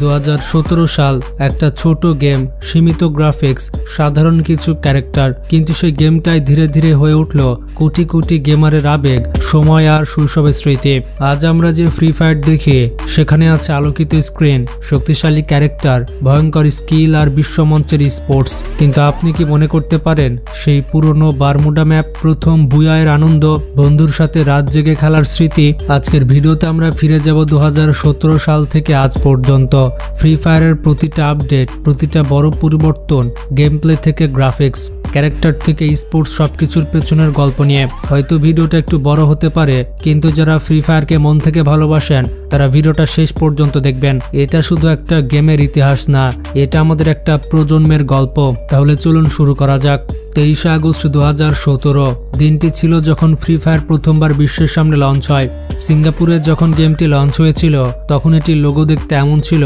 2017 সাল, একটা ছোট গেম, সীমিত গ্রাফিক্স, সাধারণ কিছু ক্যারেক্টার, কিন্তু সেই গেমটাই ধীরে ধীরে হয়ে উঠল কোটি কোটি গেমারের আবেগ, সময় আর শৈশবের স্মৃতি। আজ আমরা যে ফ্রি ফায়ার দেখি সেখানে আছে আলোকিত স্ক্রিন, শক্তিশালী ক্যারেক্টার, ভয়ঙ্কর স্কিল আর বিশ্বমঞ্চের স্পোর্টস। কিন্তু আপনি কি মনে করতে পারেন সেই পুরনো বারমুডা ম্যাপ, প্রথম বুয়ায়ের আনন্দ, বন্ধুর সাথে রাত জেগে খেলার স্মৃতি? আজকের ভিডিওতে আমরা ফিরে যাব 2017 সাল থেকে আজ পর্যন্ত। ফ্রি ফায়ারের প্রতিটা আপডেট, প্রতিটা বড় পরিবর্তন, গেম প্লে থেকে গ্রাফিক্স, ক্যারেক্টার থেকে স্পোর্টস, সবকিছুর পেছনের গল্প নিয়ে। হয়তো ভিডিওটা একটু বড় হতে পারে, কিন্তু যারা ফ্রি ফায়ারকে মন থেকে ভালোবাসেন তারা ভিডিওটা শেষ পর্যন্ত দেখবেন। এটা শুধু একটা গেমের ইতিহাস না, এটা আমাদের একটা প্রজন্মের গল্প। তাহলে চলুন শুরু করা যাক। 23 আগস্ট 2017 দিনটি ছিল যখন ফ্রি ফায়ার প্রথমবার বিশ্বের সামনে লঞ্চ হয়। সিঙ্গাপুরে যখন গেমটি লঞ্চ হয়েছিল তখন এটির লোগো দেখতে এমন ছিল,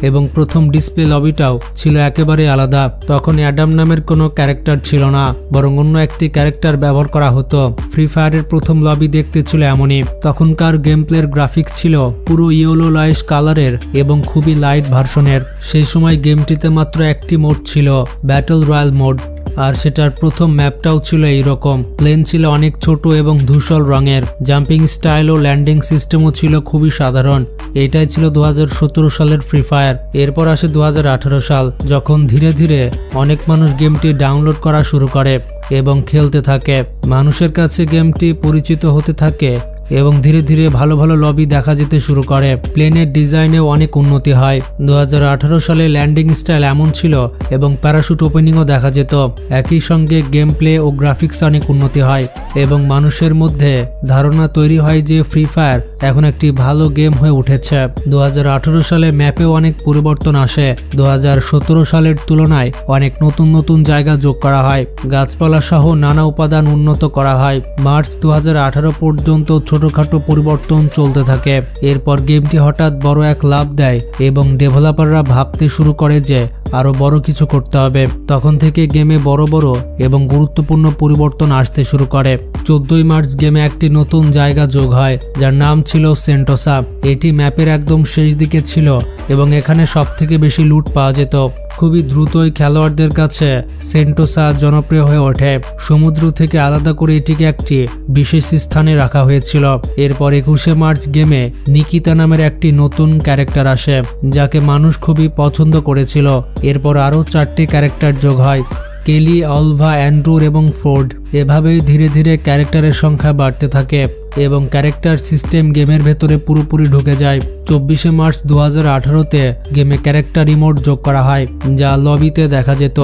এবং প্রথম ডিসপ্লে লবিটাও ছিল একেবারে আলাদা। তখন অ্যাডাম নামের কোনো ক্যারেক্টার ছিল না, বরং অন্য একটি ক্যারেক্টার ব্যবহার করা হতো। ফ্রি ফায়ারের প্রথম লবি দেখতে ছিল এমনই। তখনকার গেম প্লের গ্রাফিক্স ছিল পুরো ইয়েলো লাইট কালারের এবং খুবই লাইট ভার্সনের। সেই সময় গেমটিতে মাত্র একটি মোড ছিল, ব্যাটল রয়্যাল মোড, আর সেটার প্রথম ম্যাপটাও ছিল এইরকম। প্লেন ছিল অনেক ছোট এবং ধূসর রঙের। জাম্পিং স্টাইল ও ল্যান্ডিং সিস্টেমও ছিল খুবই সাধারণ। এটাই ছিল 2017 সালের ফ্রি ফায়ার। এরপর আসে 2018 সাল, যখন ধীরে ধীরে অনেক মানুষ গেমটি ডাউনলোড করা শুরু করে এবং খেলতে থাকে। মানুষের কাছে গেমটি পরিচিত হতে থাকে এবং ধীরে ধীরে ভালো ভালো লবি দেখা যেতে শুরু করে। প্লেনের ডিজাইনেও অনেক উন্নতি হয়। 2018 সালে ল্যান্ডিং স্টাইল এমন ছিল এবং প্যারাশুট ওপেনিংও দেখা যেত। একই সঙ্গে গেম প্লে ও গ্রাফিক্স অনেক উন্নতি হয় এবং মানুষের মধ্যে ধারণা তৈরি হয় যে ফ্রি ফায়ার এখন একটি ভালো গেম হয়ে উঠেছে। 2018 সালে ম্যাপেও অনেক পরিবর্তন আসে। 2017 সালের তুলনায় অনেক নতুন নতুন জায়গা যোগ করা হয়, গাছপালা সহ নানা উপাদান উন্নত করা হয়। মার্চ 2018 পর্যন্ত ছোটখাটো পরিবর্তন চলতে থাকে। এরপর গেমটি হঠাৎ বড় এক লাফ দেয় এবং ডেভেলপাররা ভাবতে শুরু করে যে আরো বড় কিছু করতে হবে। তখন থেকে গেমে বড় বড় এবং গুরুত্বপূর্ণ পরিবর্তন আসতে শুরু করে। 14 মার্চ গেমে একটি নতুন জায়গা যোগ হয় যার নাম ছিল সেন্টোসা। এটি ম্যাপের একদম শেষ দিকে ছিল এবং এখানে সবথেকে বেশি লুট পাওয়া যেত। খুবই দ্রুতই খেলোয়াড়দের কাছে সেন্টোসা জনপ্রিয় হয়ে ওঠে। সমুদ্র থেকে আলাদা করে এটিকে একটি বিশেষ স্থানে রাখা হয়েছিল। এরপর 21 মার্চ গেমে নিকিতা নামের একটি নতুন ক্যারেক্টার আসে, যাকে মানুষ খুবই পছন্দ করেছিল। এরপর আরও 4টি ক্যারেক্টার যোগ হয়, কেলি, অলভা, অ্যান্ড্রুর এবং ফোর্ড। এভাবেই ধীরে ধীরে ক্যারেক্টারের সংখ্যা বাড়তে থাকে এবং ক্যারেক্টার সিস্টেম গেমের ভেতরে পুরোপুরি ঢুকে যায়। 24 মার্চ 2018-তে গেমে ক্যারেক্টার ইমোট যোগ করা হয়, যা লবিতে দেখা যেত।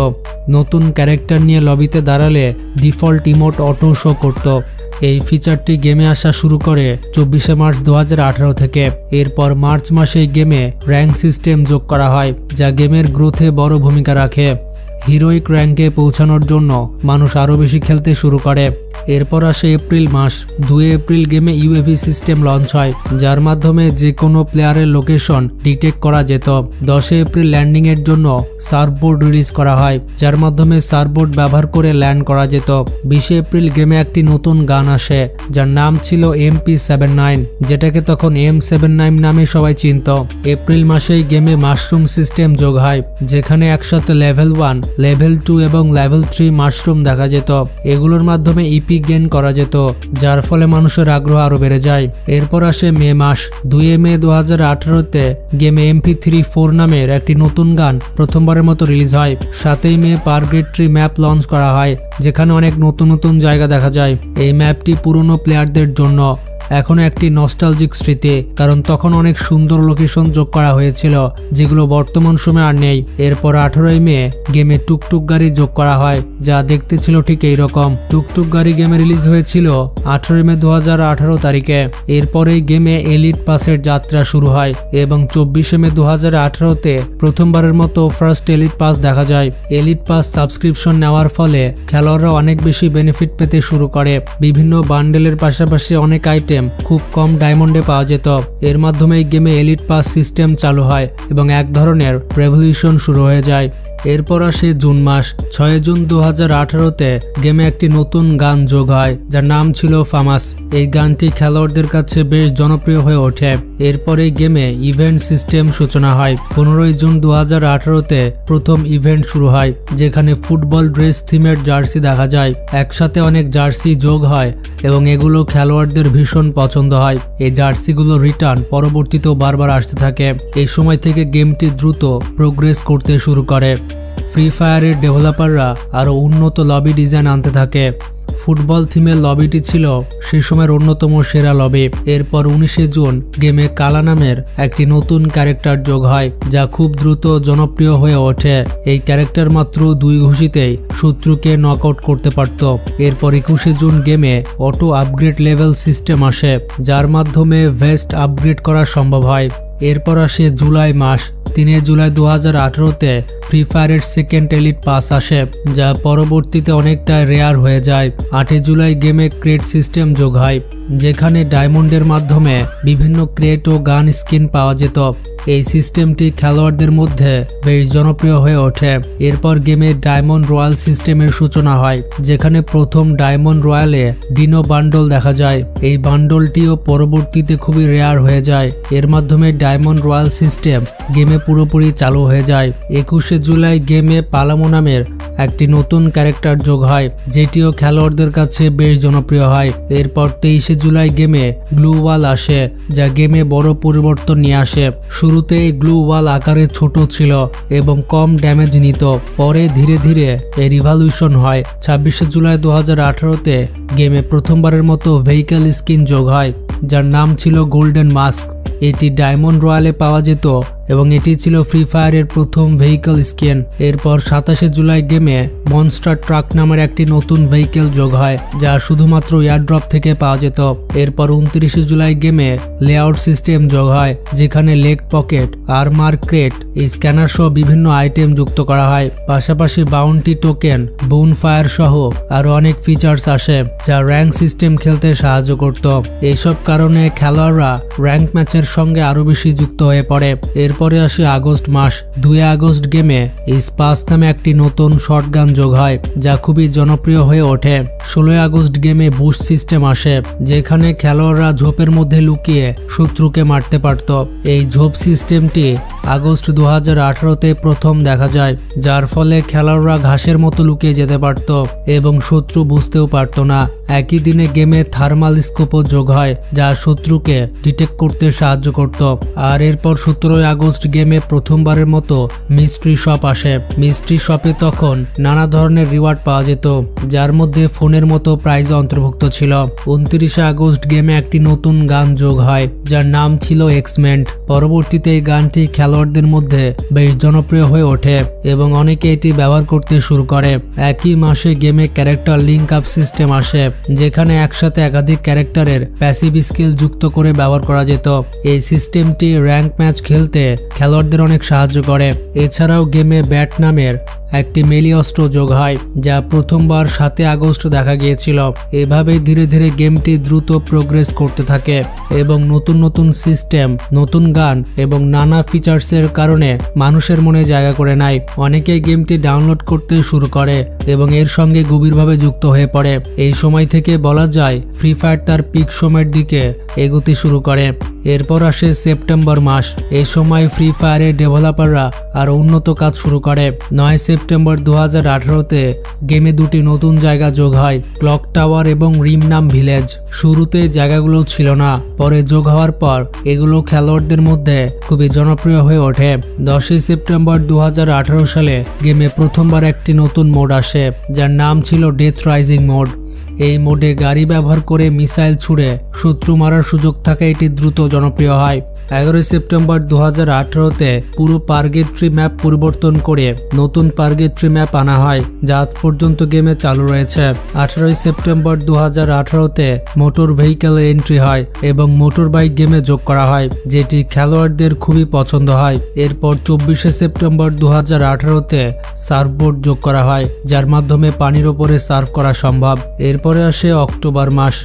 নতুন ক্যারেক্টার নিয়ে লবিতে দাঁড়ালে ডিফল্ট ইমোট অটো শো করত। এই ফিচারটি গেমে আসা শুরু করে 24 মার্চ 2018 থেকে। এরপর মার্চ মাসে গেমে র্যাঙ্ক সিস্টেম যোগ করা হয়, যা গেমের গ্রোথে বড় ভূমিকা রাখে। হিরোইক র্যাঙ্কে পৌঁছানোর জন্য মানুষ আরও বেশি খেলতে শুরু করে। এরপর আসে এপ্রিল মাস। 2 এপ্রিল গেমে ইউএভি সিস্টেম লঞ্চ হয়, যার মাধ্যমে যে কোনো প্লেয়ারের লোকেশন ডিটেক্ট করা যেত। 10 এপ্রিল ল্যান্ডিংয়ের জন্য সার্ফবোর্ড রিলিজ করা হয়, যার মাধ্যমে সার্ফবোর্ড ব্যবহার করে ল্যান্ড করা যেত। 20 এপ্রিল গেমে একটি নতুন গান আসে, যার নাম ছিল MP79, যেটাকে তখন M79 নামে সবাই চিনত। এপ্রিল মাসেই গেমে মাশরুম সিস্টেম যোগ হয়, যেখানে একসাথে লেভেল 1, লেভেল 2 এবং লেভেল 3 মাশরুম দেখা যেত। এগুলোর মাধ্যমে ইপি গেইন করা যেত, যার ফলে মানুষের আগ্রহ আরো বেড়ে যায়। এরপর আসে মে মাস। 2 মে 2018-তে গেমে MP34 নামের একটি নতুন গান প্রথমবারের মতো রিলিজ হয়। 7 মে পারগ্রেট্রি ম্যাপ লঞ্চ করা হয়, যেখানে অনেক নতুন নতুন জায়গা দেখা যায়। এই ম্যাপটি পুরনো প্লেয়ারদের জন্য এখনো একটি নস্টালজিক স্মৃতি, কারণ তখন অনেক সুন্দর লোকেশন যোগ করা হয়েছিল, যেগুলো বর্তমান সময়ে আর নেই। এরপর 18 মে গেমে টুকটুক গাড়ি যোগ করা হয়, যা দেখতে ছিল ঠিক এইরকম। টুকটুক গাড়ি গেমে রিলিজ হয়েছিল 18 মে 2018 তারিখে। এরপরেই গেমে এলিট পাসের যাত্রা শুরু হয় এবং 24 মে 2018-তে প্রথমবারের মতো ফার্স্ট এলিট পাস দেখা যায়। এলিট পাস সাবস্ক্রিপশন নেওয়ার ফলে খেলোয়াড়রা অনেক বেশি বেনিফিট পেতে শুরু করে। বিভিন্ন বান্ডেলের পাশাপাশি অনেক আইটেম সিস্টেম খুব কম ডায়মন্ডে পাওয়া যেত। এর মাধ্যমে এই গেমে এলিট পাস সিস্টেম চালু হয় এবং এক ধরনের রেভলিউশন শুরু হয়ে যায়। এরপর আসে জুন মাস। 6 জুন 2018-তে গেমে একটি নতুন গান যোগ হয় যার নাম ছিল ফামাস। এই গানটি খেলোয়াড়দের কাছে বেশ জনপ্রিয় হয়ে ওঠে। এরপরে গেমে ইভেন্ট সিস্টেম সূচনা হয়। 15 জুন 2018-তে প্রথম ইভেন্ট শুরু হয় যেখানে ফুটবল ড্রেস থিমের জার্সি দেখা যায়। একসাথে অনেক জার্সি যোগ হয় এবং এগুলো খেলোয়াড়দের ভীষণ পছন্দ হয়। এই জার্সিগুলো রিটার্ন পরবর্তীতেও বারবার আসতে থাকে। এই সময় থেকে গেমটি দ্রুত প্রোগ্রেস করতে শুরু করে। ফ্রি ফায়ারের ডেভেলপাররা আরও উন্নত লবি ডিজাইন আনতে থাকে। ফুটবল থিমের লবিটি ছিল সেই সময়ের অন্যতম সেরা লবি। এরপর 19 জুন গেমে কালা নামের একটি নতুন ক্যারেক্টার যোগ হয় যা খুব দ্রুত জনপ্রিয় হয়ে ওঠে। এই ক্যারেক্টার মাত্র 2 ঘুষিতেই শত্রুকে নকআউট করতে পারত। এরপর 21 জুন গেমে অটো আপগ্রেড লেভেল সিস্টেম আসে যার মাধ্যমে ভেস্ট আপগ্রেড করা সম্ভব হয়। এরপর আসে জুলাই মাস। 3 জুলাই 2018-তে ফ্রি ফায়ারের সেকেন্ড এলিট পাস আসে যা পরবর্তীতে অনেকটা রেয়ার হয়ে যায়। 8 জুলাই গেমে ক্রেট সিস্টেম যোগ হয় যেখানে ডায়মন্ডের মাধ্যমে বিভিন্ন ক্রেট ও গান স্কিন পাওয়া যেত। এই সিস্টেমটি খেলোয়াড়দের মধ্যে বেশ জনপ্রিয় হয়ে ওঠে। এরপর গেমে ডায়মন্ড রয়্যাল সিস্টেমের সূচনা হয় যেখানে প্রথম ডায়মন্ড রয়্যালে ডিনো বান্ডল দেখা যায়। এই বান্ডলটিও পরবর্তীতে খুবই রেয়ার হয়ে যায়। এর মাধ্যমে ডায়মন্ড রয়্যাল সিস্টেম গেমে পুরোপুরি চালু হয়ে যায়। 21 জুলাই গেমে পালামো নামের একটি নতুন ক্যারেক্টার যোগ হয় যেটিও খেলোয়াড়দের কাছে বেশ জনপ্রিয় হয়। এরপর 23 জুলাই গেমে গ্লু ওয়াল আসে যা গেমে বড় পরিবর্তন নিয়ে আসে। শুরুতে এই গ্লু ওয়াল আকারে ছোট ছিল এবং কম ড্যামেজ নিত। পরে ধীরে ধীরে এর রিভলিউশন হয়। 26 জুলাই 2018-তে গেমে প্রথমবারের মতো ভেহিক্যাল স্কিন যোগ হয় যার নাম ছিল গোল্ডেন মাস্ক। এটি ডায়মন্ড রয়্যালে পাওয়া যেত এবং এটি ছিল ফ্রি ফায়ারের প্রথম ভেহিক্যাল স্কিন। এরপর 27 জুলাই গেমে মনস্টার ট্রাক নামের একটি নতুন ভেহিক্যাল যোগ হয় যা শুধুমাত্র এয়ারড্রপ থেকে পাওয়া যেত। এরপর 29 জুলাই গেমে লেআউট সিস্টেম যোগ হয় যেখানে leg pocket, armour crate, scanner সহ বিভিন্ন আইটেম যুক্ত করা হয়। পাশাপাশি বাউন্টি টোকেন, বোন ফায়ার সহ আরও অনেক ফিচার্স আসে যা র্যাঙ্ক সিস্টেম খেলতে সাহায্য করত। এইসব কারণে খেলোয়াড়রা র্যাঙ্ক ম্যাচের সঙ্গে আরও বেশি যুক্ত হয়ে পড়ে। এরপরে আসে আগস্ট মাস। 2 আগস্ট গেমে স্পাস নামে একটি নতুন শটগান যোগ হয় যা খুবই জনপ্রিয় হয়ে ওঠে। 16 আগস্ট গেমে বুস্ট সিস্টেম আসে যেখানে খেলোয়াড়রা ঝোপের মধ্যে লুকিয়ে শত্রুকে মারতে পারত। এই ঝোপ সিস্টেমটি আগস্ট 2018-তে প্রথম দেখা যায় যার ফলে খেলোয়াড়রা ঘাসের মতো লুকিয়ে যেতে পারত এবং শত্রু বুঝতেও পারত না। একই দিনে গেমে থার্মাল স্কোপও যোগ হয় যা শত্রুকে ডিটেক্ট করতে সাহায্য করত। আর এরপর 17 আগস্ট গেমে প্রথমবারের মতো মিস্ট্রি শপ আসে। মিস্ট্রি শপে তখন নানা ধরনের রিওয়ার্ড পাওয়া যেত যার মধ্যে ফোনের মতো প্রাইজ অন্তর্ভুক্ত ছিল। 29 আগস্ট গেমে একটি নতুন গান যোগ হয় যার নাম ছিল এক্সমেন্ট। পরবর্তীতে এই গানটি খেলোয়াড়দের মধ্যে বেশ জনপ্রিয় হয়ে ওঠে এবং অনেকে এটি ব্যবহার করতে শুরু করে। একই মাসে গেমে ক্যারেক্টার লিঙ্ক আপ সিস্টেম আসে যেখানে একসাথে একাধিক ক্যারেক্টারের প্যাসিভ স্কিল যুক্ত করে ব্যবহার করা যেত। এই সিস্টেমটি র্যাঙ্ক ম্যাচ খেলতে খেলোয়াড়দের অনেক সাহায্য করে। এছাড়াও গেমে ব্যাট নামের একটি মেলি অস্ত্র যোগ হয় যা প্রথমবার 7 আগস্ট দেখা গিয়েছিল। এভাবেই ধীরে ধীরে গেমটি দ্রুত প্রোগ্রেস করতে থাকে এবং নতুন নতুন সিস্টেম, নতুন গান এবং নানা ফিচার্সের কারণে মানুষের মনে জায়গা করে নেয়। অনেকেই গেমটি ডাউনলোড করতে শুরু করে এবং এর সঙ্গে গভীরভাবে যুক্ত হয়ে পড়ে। এই সময় থেকে বলা যায় ফ্রি ফায়ার তার পিক সময়ের দিকে এগোতে শুরু করে। এরপর আসে সেপ্টেম্বর মাস। এই সময় ফ্রি ফায়ারের ডেভেলপাররা আরও উন্নত কাজ শুরু করে। 9 সেপ্টেম্বর 2018-তে গেমে 2টি নতুন জায়গা যোগ হয়, ক্লক টাওয়ার এবং রিমনাম ভিলেজ। শুরুতে জায়গাগুলো ছিল না, পরে যোগ হওয়ার পর এগুলো খেলোয়াড়দের মধ্যে খুবই জনপ্রিয় হয়ে ওঠে। 10 সেপ্টেম্বর 2018 সালে গেমে প্রথমবার একটি নতুন মোড আসে যার নাম ছিল ডেথ রাইজিং মোড। এই মোডে গাড়ি ব্যবহার করে মিসাইল ছুড়ে শত্রু মারার সুযোগ থাকা এটি দ্রুত জনপ্রিয় হয়। 11 সেপ্টেম্বর 2018-তে পুরো পার্গেট্রি ম্যাপ পরিবর্তন করে নতুন পার্গেট্রি ম্যাপ আনা হয় যা আজ পর্যন্ত গেমে চালু রয়েছে। 18 সেপ্টেম্বর 2018-তে মোটর ভেহিক্যালের এন্ট্রি হয় এবং মোটর বাইক গেমে যোগ করা হয় যেটি খেলোয়াড়দের খুবই পছন্দ হয়। এরপর 24 সেপ্টেম্বর 2018-তে সার্ফবোর্ড যোগ করা হয় যার মাধ্যমে পানির ওপরে সার্ফ করা সম্ভব। এরপরে আসে অক্টোবর মাস।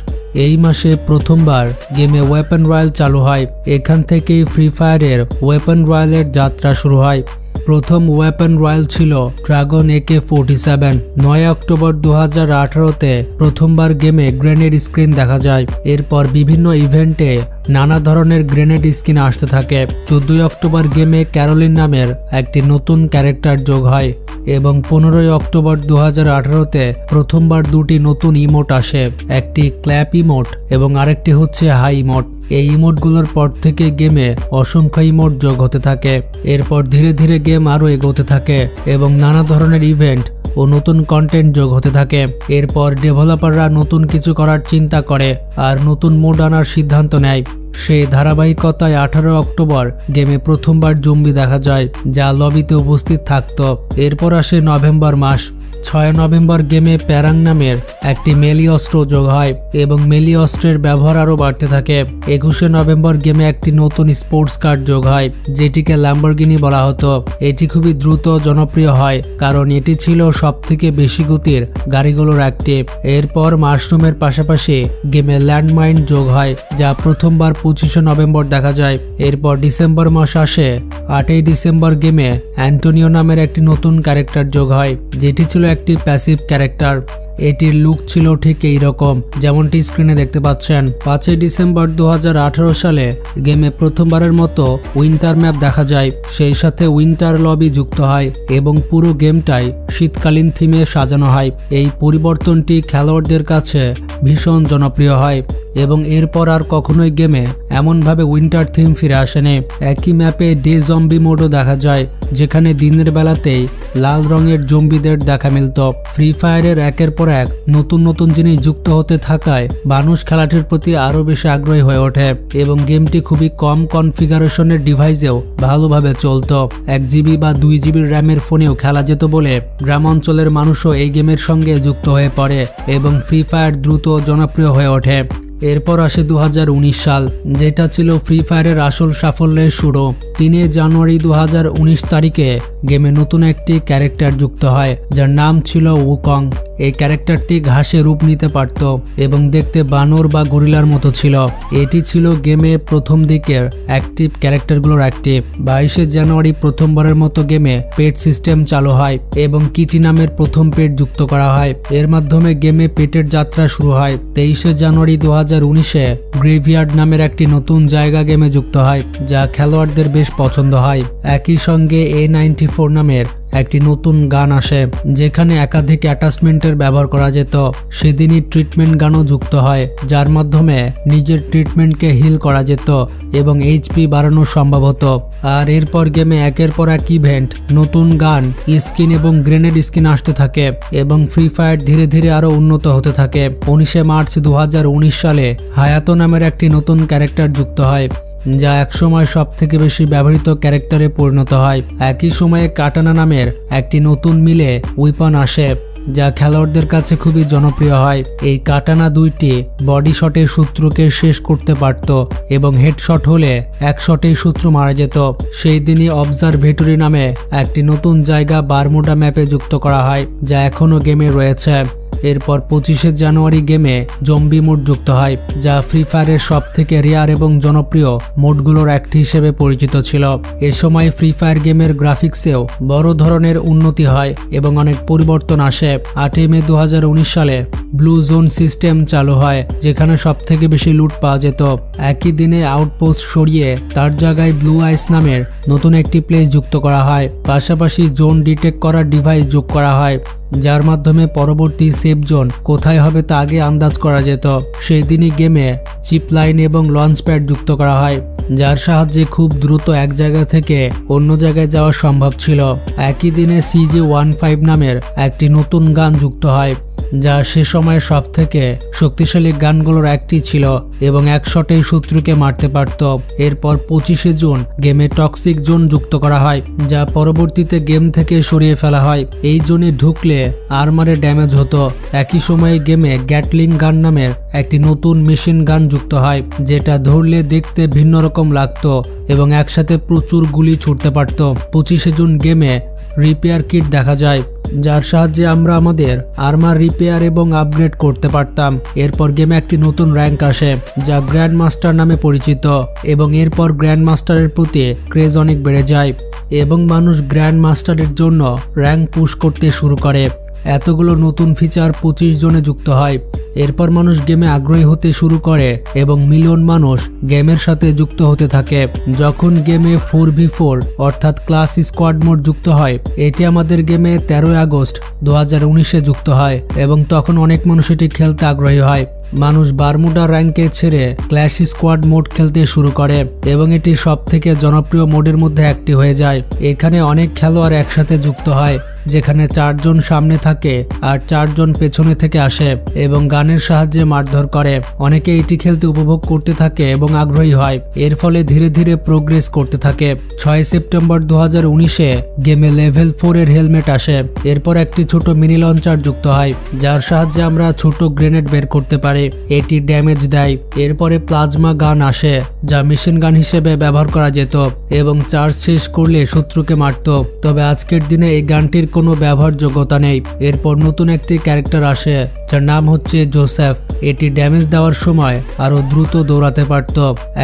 এই মাসে প্রথমবার গেমে ওয়েপন রয়্যাল চালু হয়। এখান থেকেই ফ্রি ফায়ারের ওয়েপন রয়্যালের যাত্রা শুরু হয়। প্রথম ওয়েপন রয়্যাল ছিল ড্রাগন AK-47। 9 অক্টোবর 2018-তে প্রথমবার গেমে গ্রেনেড স্ক্রিন দেখা যায়। এরপর বিভিন্ন ইভেন্টে নানা ধরনের গ্রেনেড স্কিন আসতে থাকে। 14 অক্টোবর গেমে ক্যারোলিন নামের একটি নতুন ক্যারেক্টার যোগ হয় এবং 15 অক্টোবর 2018-তে প্রথমবার দুটি নতুন ইমোট আসে, একটি ক্ল্যাপ ইমোট এবং আরেকটি হচ্ছে হাই ইমোট। এই ইমোটগুলোর পর থেকে গেমে অসংখ্য ইমোট যোগ হতে থাকে। এরপর ধীরে ধীরে গেম আরও এগোতে থাকে এবং নানা ধরনের ইভেন্ট ও নতুন কন্টেন্ট যোগ হতে থাকে। এরপর ডেভেলপাররা নতুন কিছু করার চিন্তা করে আর নতুন মোড আনার সিদ্ধান্ত নেয়। সেই ধারাবাহিকতায় 18 অক্টোবর গেমে প্রথমবার জম্বি দেখা যায়, যা লবিতে উপস্থিত থাকত। এরপর আসে নভেম্বর মাস। 6 নভেম্বর গেমে প্যারাং নামের একটি মেলি অস্ত্র যোগ হয় এবং মেলি অস্ত্রের ব্যবহার আরও বাড়তে থাকে। 21 নভেম্বর গেমে একটি নতুন স্পোর্টস কার যোগ হয়, যেটিকে ল্যাম্বরগিনি বলা হতো। এটি খুবই দ্রুত জনপ্রিয় হয় কারণ এটি ছিল সবথেকে বেশি গতির গাড়িগুলোর একটি। এরপর মাশরুমের পাশাপাশি গেমে ল্যান্ডমাইন যোগ হয়, যা প্রথমবার 25 নভেম্বর দেখা যায়। এরপর ডিসেম্বর মাস আসে। 8 ডিসেম্বর গেমে অ্যান্টোনিও নামের একটি নতুন ক্যারেক্টার যোগ হয়, যেটি ছিল একটি প্যাসিভ ক্যারেক্টার। এটির লুক ছিল ঠিক এই রকম যেমনটি স্ক্রিনে দেখতে পাচ্ছেন। 5 ডিসেম্বর 2018 সালে গেমে প্রথমবারের মতো উইন্টার ম্যাপ দেখা যায়, সেই সাথে উইন্টার লবি যুক্ত হয় এবং পুরো গেমটাই শীতকালীন থিমে সাজানো হয়। এই পরিবর্তনটি খেলোয়াড়দের কাছে ভীষণ জনপ্রিয় হয় এবং এরপর আর কখনোই গেমে এমনভাবে উইন্টার থিম ফিরে আসেনি। একই ম্যাপে ডে জম্বি মোডও দেখা যায়, যেখানে দিনের বেলাতেই লাল রঙের জম্বিদের দেখা মিলত। ফ্রি ফায়ারের একের পর এক নতুন নতুন জিনিস যুক্ত হতে থাকায় মানুষ খেলাটির প্রতি আরও বেশি আগ্রহী হয়ে ওঠে এবং গেমটি খুবই কম কনফিগারেশনের ডিভাইসেও ভালোভাবে চলত। 1 জিবি বা 2 জিবির র্যামের ফোনেও খেলা যেত বলে গ্রাম অঞ্চলের মানুষও এই গেমের সঙ্গে যুক্ত হয়ে পড়ে এবং ফ্রি ফায়ার দ্রুত জনপ্রিয় হয়ে ওঠে। এরপর আসে 2019 সাল, যেটা ছিল ফ্রি ফায়ারের আসল সাফল্যের শুরু। 3 জানুয়ারি 2019 তারিখে গেমে নতুন একটি ক্যারেক্টার যুক্ত হয়, যার নাম ছিল উকং। এই ক্যারেক্টারটি ঘাসে রূপ নিতে পারত এবং দেখতে বানর বা গরিলার মতো ছিল। এটি ছিল গেমে প্রথম দিকের অ্যাক্টিভ ক্যারেক্টারগুলোর একটি। 22 জানুয়ারি প্রথমবারের মতো গেমে পেট সিস্টেম চালু হয় এবং কিটি নামের প্রথম পেট যুক্ত করা হয়। এর মাধ্যমে গেমে পেটের যাত্রা শুরু হয়। 23 জানুয়ারি 2019-এ গ্রেভিয়ার্ড নামের একটি নতুন জায়গা গেমে যুক্ত হয়, যা খেলোয়াড়দের বেশ পছন্দ হয়। একই সঙ্গে A94 নামের একটি নতুন গান আসে, যেখানে একাধিক অ্যাটাচমেন্টের ব্যবহার করা যেত। সেদিনই ট্রিটমেন্ট গানও যুক্ত হয়, যার মাধ্যমে নিজের ট্রিটমেন্টকে হিল করা যেত এবং এইচপি বাড়ানো সম্ভব হতো। আর এরপর গেমে একের পর এক ইভেন্ট, নতুন গান, স্কিন এবং গ্রেনেড স্কিন আসতে থাকে এবং ফ্রি ফায়ার ধীরে ধীরে আরও উন্নত হতে থাকে। 19 মার্চ 2019 সালে হায়াতো নামের একটি নতুন ক্যারেক্টার যুক্ত হয়, যা একসময় সব থেকে বেশি ব্যবহৃত ক্যারেক্টারে পরিণত হয়। একই সময়ে কাটানা নামের একটি নতুন মিলে উইপন আসে, যা খেলোয়াড়দের কাছে খুবই জনপ্রিয় হয়। এই কাটানা দুইটি বডি শটে শত্রুকে শেষ করতে পারত এবং হেডশট হলে এক শটেই শত্রু মারা যেত। সেই দিনই অবজারভেটরি নামে একটি নতুন জায়গা বারমুডা ম্যাপে যুক্ত করা হয়, যা এখনও গেমে রয়েছে। এরপর 25 জানুয়ারি গেমে জম্বি মোড যুক্ত হয়, যা ফ্রি ফায়ারের সব থেকে রেয়ার এবং জনপ্রিয় মোডগুলোর একটি হিসেবে পরিচিত ছিল। এ সময় ফ্রি ফায়ার গেমের গ্রাফিক্সেও বড় ধরনের উন্নতি হয় এবং অনেক পরিবর্তন আসে। 8 মে 2019 সালে ব্লু জোন সিস্টেম চালু হয়, যেখানে সব থেকে বেশি লুট পাওয়া যেত। একই দিনে আউটপোস্ট সরিয়ে তার জায়গায় ব্লু আইস নামের নতুন একটি প্লেস যুক্ত করা হয়। পাশাপাশি জোন ডিটেক্ট করার ডিভাইস যোগ করা হয়, যার মাধ্যমে পরবর্তী সেফ জোন কোথায় হবে তা আগে আন্দাজ করা যেত। সেই দিনই গেমে চিপ লাইন এবং লঞ্চ প্যাড যুক্ত করা হয়, যার সাহায্যে খুব দ্রুত এক জায়গা থেকে অন্য জায়গায় যাওয়া সম্ভব ছিল। একই দিনে CJ15 নামের একটি নতুন গান যুক্ত হয়, যা সে সময়ের সব থেকে শক্তিশালী গানগুলোর একটি ছিল এবং এক শটেই শত্রুকে মারতে পারত। এরপর 25 জুন গেমে টক্সিক জোন যুক্ত করা হয়, যা পরবর্তীতে গেম থেকে সরিয়ে ফেলা হয়। এই জোনে ঢুকলে আর্মারে ড্যামেজ হতো। একই সময়ে গেমে গ্যাটলিং গান নামের একটি নতুন মেশিন গান যুক্ত হয়, যেটা ধরলে দেখতে ভিন্ন রকম লাগতো এবং একসাথে প্রচুর গুলি ছুটতে পারত। 25 জুন গেমে রিপেয়ার কিট দেখা যায়, যার সাহায্যে আমরা আমাদের আর্মার রিপেয়ার এবং আপগ্রেড করতে পারতাম। এরপর গেমে একটি নতুন র্যাঙ্ক আসে যা গ্র্যান্ড মাস্টার নামে পরিচিত এবং এরপর গ্র্যান্ড মাস্টারের প্রতি ক্রেজ অনেক বেড়ে যায় এবং মানুষ গ্র্যান্ড মাস্টারের জন্য র্যাঙ্ক পুশ করতে শুরু করে। এতগুলো নতুন ফিচার 25 জনে যুক্ত হয়। এরপর মানুষ গেমে আগ্রহী হতে শুরু করে এবং মিলিয়ন মানুষ গেমের সাথে যুক্ত হতে থাকে। যখন গেমে 4v4 অর্থাৎ ক্লাস স্কোয়াড মোড যুক্ত হয়, এটি আমাদের গেমে 13 আগস্ট 2019-এ যুক্ত হয় এবং তখন অনেক মানুষ এটি খেলতে আগ্রহী হয়। মানুষ বারমুডা র্যাঙ্কে ছেড়ে ক্ল্যাশ স্কোয়াড মোড খেলতে শুরু করে এবং এটি সবথেকে জনপ্রিয় মোডের মধ্যে একটি হয়ে যায়। এখানে অনেক খেলোয়াড় একসাথে যুক্ত হয়, যেখানে 4 জন সামনে থাকে আর 4 জন পেছনে থেকে আসে এবং গানের সাহায্যে মারধর করে। অনেকে এটি খেলতে উপভোগ করতে থাকে এবং আগ্রহী হয়। এর ফলে ধীরে ধীরে প্রোগ্রেস করতে থাকে। 6 সেপ্টেম্বর 2019-এ গেমে লেভেল 4 এর হেলমেট আসে। এরপর একটি ছোট মিনি লঞ্চার যুক্ত হয়, যার সাহায্যে আমরা ছোট গ্রেনেড বের করতে পারি। এটি ড্যামেজ দেয়। এরপরে প্লাজমা গান আসে, যা মেশিন গান হিসেবে ব্যবহার করা যেত এবং চার্জ শেষ করলে শত্রুকে মারত। তবে আজকের দিনে এই গানটির কোনো ব্যবহারযোগ্যতা নেই। এরপর নতুন একটি ক্যারেক্টার আসে যার নাম হচ্ছে জোসেফ। এটি ড্যামেজ দেওয়ার সময় আরো দ্রুত দৌড়াতে পারত।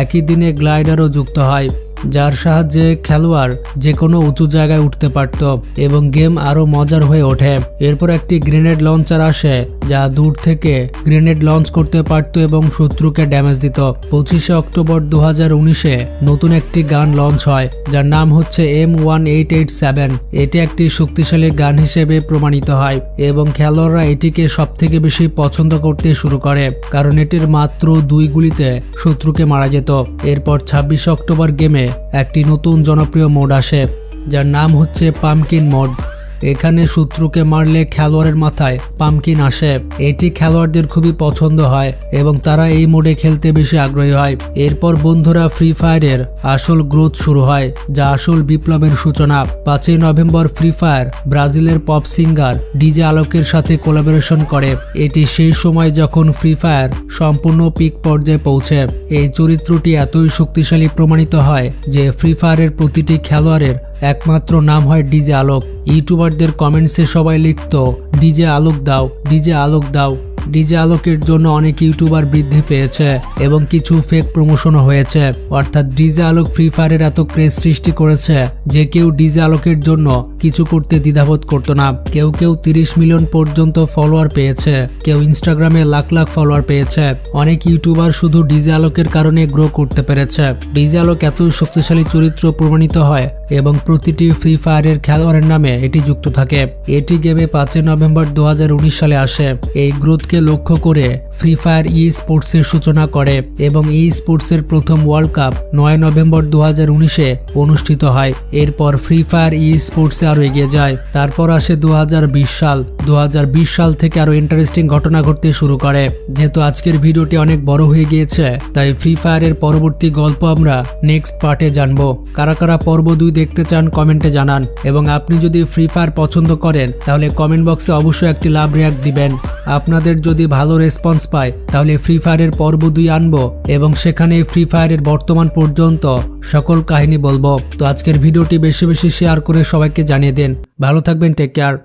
একই দিনে গ্লাইডারও যুক্ত হয়, যার সাহায্যে খেলোয়াড় যে কোনো উঁচু জায়গায় উঠতে পারত এবং গেম আরো মজার হয়ে ওঠে। এরপর একটি গ্রেনেড লঞ্চার আসে যা দূর থেকে গ্রেনেড লঞ্চ করতে পারত এবং শত্রুকে ড্যামেজ দিত। 25 অক্টোবর 2019-এ নতুন একটি গান লঞ্চ হয় যার নাম হচ্ছে M1887। এটি একটি শক্তিশালী গান হিসেবে প্রমাণিত হয় এবং খেলোয়াড়রা এটিকে সবথেকে বেশি পছন্দ করতে শুরু করে কারণ এটির মাত্র 2 গুলিতে শত্রুকে মারা যেত। এরপর 26 অক্টোবর গেমে একটি নতুন জনপ্রিয় মোড আসে যার নাম হচ্ছে পামকিন মোড। এখানে শত্রুকে মারলে খেলোয়াড়ের মাথায় পামকিন আসে। এটি খেলোয়াড়দের খুবই পছন্দ হয় এবং তারা এই মোডে খেলতে বেশি আগ্রহী হয়। এরপর বন্ধুরা ফ্রি ফায়ারের আসল গ্রোথ শুরু হয়, যা আসল বিপ্লবের সূচনা। 5 নভেম্বর ফ্রি ফায়ার ব্রাজিলের পপ সিঙ্গার ডিজে আলোকের সাথে কোলাবোরেশন করে। এটি সেই সময় যখন ফ্রি ফায়ার সম্পূর্ণ পিক পর্যায়ে পৌঁছে। এই চরিত্রটি এতই শক্তিশালী প্রমাণিত হয় যে ফ্রি ফায়ারের প্রতিটি খেলোয়াড়ের একমাত্র নাম হয় ডিজে আলোক। ইউটিউবারদের কমেন্টসে সবাই লিখত ডিজে আলোক দাও, ডিজে আলোক দাও। ডিজে আলোকের জন্য অনেক ইউটিউবার বৃদ্ধি পেয়েছে এবং কিছু ফেক প্রমোশনও হয়েছে। অর্থাৎ ডিজে আলোক ফ্রি ফায়ারের এত ক্রেজ সৃষ্টি করেছে যে কেউ ডিজে আলোকের জন্য কিছু করতে দ্বিধাবোধ করতো না। কেউ 30 মিলিয়ন পর্যন্ত ফলোয়ার পেয়েছে, কেউ ইনস্টাগ্রামে লাখ লাখ ফলোয়ার পেয়েছে। অনেক ইউটিউবার শুধু ডিজে আলোকের কারণে গ্রো করতে পেরেছে। ডিজে আলোক এত শক্তিশালী চরিত্র প্রমাণিত হয় এবং প্রতিটি ফ্রি ফায়ারের খেলোয়াড়ের নামে এটি যুক্ত থাকে। এটি গেমে 5 নভেম্বর 2019 সালে আসে। এই গ্রোথকে লক্ষ্য করে ফ্রি ফায়ার ই স্পোর্টসের সূচনা করে এবং ই স্পোর্টসের প্রথম ওয়ার্ল্ড কাপ 9 নভেম্বর 2019-এ অনুষ্ঠিত হয়। এরপর ফ্রি ফায়ার ই স্পোর্টসে আরো এগিয়ে যায়। তারপর আসে 2020 সাল। 2020 সাল থেকে আরো ইন্টারেস্টিং ঘটনা ঘটতে শুরু করে। যেহেতু আজকের ভিডিওটি অনেক বড় হয়ে গিয়েছে, তাই ফ্রি ফায়ারের পরবর্তী গল্প আমরা নেক্সট পার্টে জানবো। কারা কারা পর্ব 2 দেখতে চান কমেন্টে জানান এবং আপনি যদি ফ্রি ফায়ার পছন্দ করেন তাহলে কমেন্ট বক্সে অবশ্যই একটি লাভ রিয়াক্ট দিবেন। আপনাদের যদি ভালো রেসপন্স পায় তাহলে ফ্রি ফায়ারের পর্ব 2 আনবো এবং সেখানে ফ্রি ফায়ারের বর্তমান পর্যন্ত সকল কাহিনী বলবো। তো আজকের ভিডিওটি বেশি বেশি শেয়ার করে সবাইকে জানিয়ে দিন। ভালো থাকবেন, টেক কেয়ার।